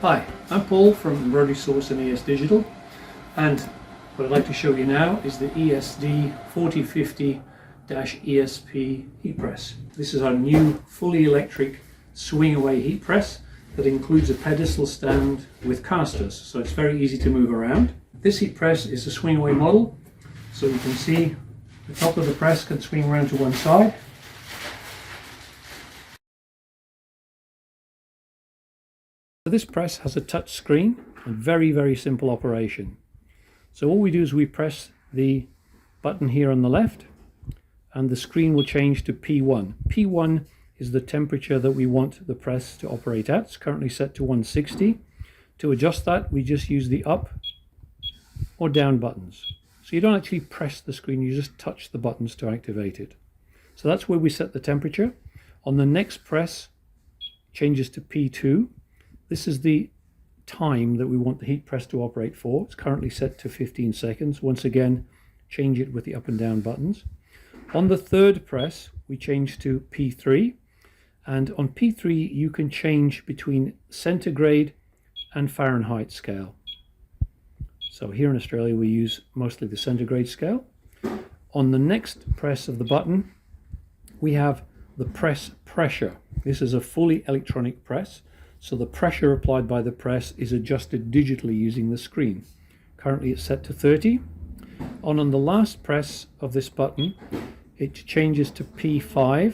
Hi, I'm Paul from Embroidery Source and ES Digital, and what I'd like to show you now is the ESD4050-ESP heat press. This is our new fully electric swing away heat press that includes a pedestal stand with casters, so it's very easy to move around. This heat press is a swing away model, so you can see the top of the press can swing around to one side. This press has a touch screen and very simple operation. So all we do is we press the button here on the left and the screen will change to P1. P1 is the temperature that we want the press to operate at. It's currently set to 160. To adjust that, we just use the up or down buttons. So you don't actually press the screen, you just touch the buttons to activate it. So that's where we set the temperature. On the next press, changes to P2. This is the time that we want the heat press to operate for. It's currently set to 15 seconds. Once again, change it with the up and down buttons. On the third press, we change to P3. And on P3, you can change between centigrade and Fahrenheit scale. So here in Australia, we use mostly the centigrade scale. On the next press of the button, we have the press pressure. This is a fully electronic press. So the pressure applied by the press is adjusted digitally using the screen. Currently it's set to 30. On the last press of this button, it changes to P5.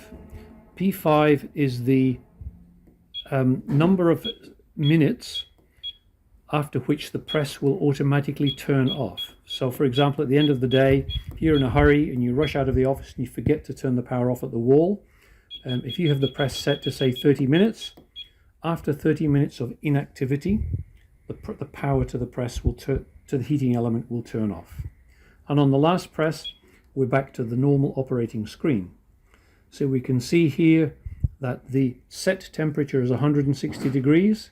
P5 is the number of minutes after which the press will automatically turn off. So for example, at the end of the day, if you're in a hurry and you rush out of the office and you forget to turn the power off at the wall, if you have the press set to say 30 minutes, after 30 minutes of inactivity, the power to the press will to the heating element will turn off. And on the last press, we're back to the normal operating screen. So we can see here that the set temperature is 160 degrees,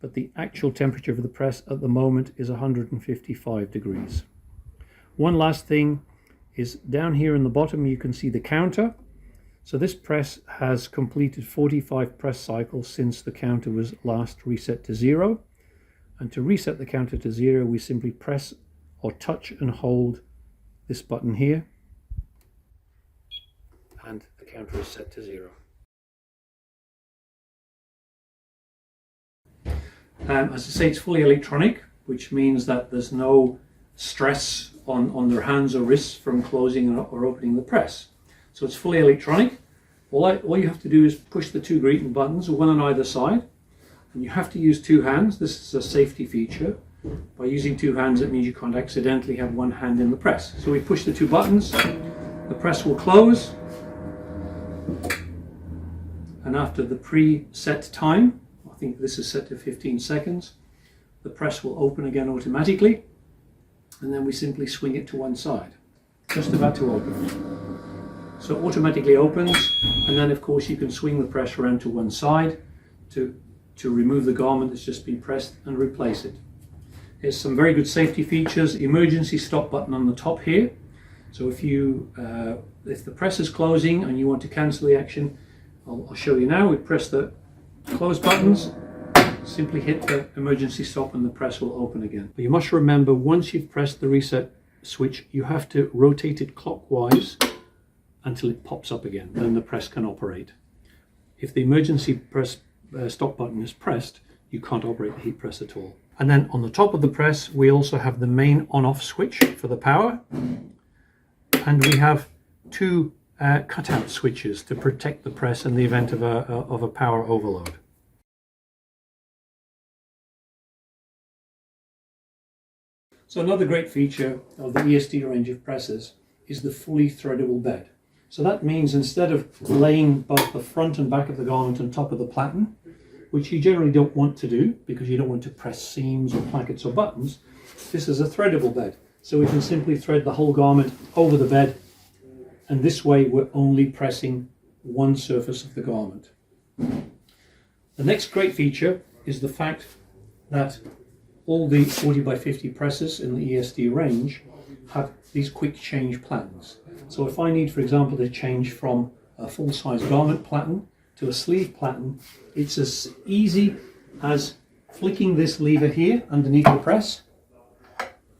but the actual temperature of the press at the moment is 155 degrees. One last thing is down here in the bottom, you can see the counter. So this press has completed 45 press cycles since the counter was last reset to 0. And to reset the counter to 0, we simply press or touch and hold this button here. And the counter is set to 0. As I say, it's fully electronic, which means that there's no stress on their hands or wrists from closing or opening the press. So it's fully electronic. All you have to do is push the two greeting buttons, one on either side, and you have to use two hands. This is a safety feature. By using two hands, it means you can't accidentally have one hand in the press. So we push the two buttons, the press will close, and after the pre-set time, I think this is set to 15 seconds, the press will open again automatically, and then we simply swing it to one side, just about to open. So it automatically opens, and then of course you can swing the press around to one side to remove the garment that's just been pressed and replace it. There's some very good safety features. Emergency stop button on the top here. So if the press is closing and you want to cancel the action, I'll show you now. We press the close buttons, simply hit the emergency stop and the press will open again. But you must remember, once you've pressed the reset switch, you have to rotate it clockwise until it pops up again, then the press can operate. If the emergency stop button is pressed, you can't operate the heat press at all. And then on the top of the press, we also have the main on-off switch for the power, and we have two cutout switches to protect the press in the event of a power overload. So another great feature of the ESD range of presses is the fully threadable bed. So that means instead of laying both the front and back of the garment on top of the platen, which you generally don't want to do because you don't want to press seams or plackets or buttons, this is a threadable bed. So we can simply thread the whole garment over the bed, and this way we're only pressing one surface of the garment. The next great feature is the fact that all the 40x50 presses in the ESD range have these quick change platens. So if I need, for example, to change from a full-size garment platen to a sleeve platen, it's as easy as flicking this lever here underneath the press,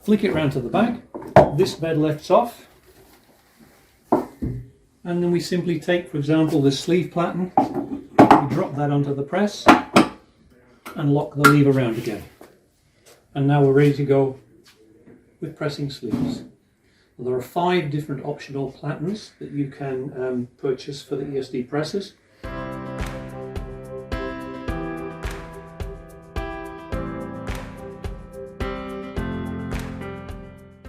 flick it round to the back, this bed lifts off, and then we simply take, for example, this sleeve platen, we drop that onto the press and lock the lever round again. And now we're ready to go with pressing sleeves. There are 5 different optional platens that you can purchase for the ESD presses.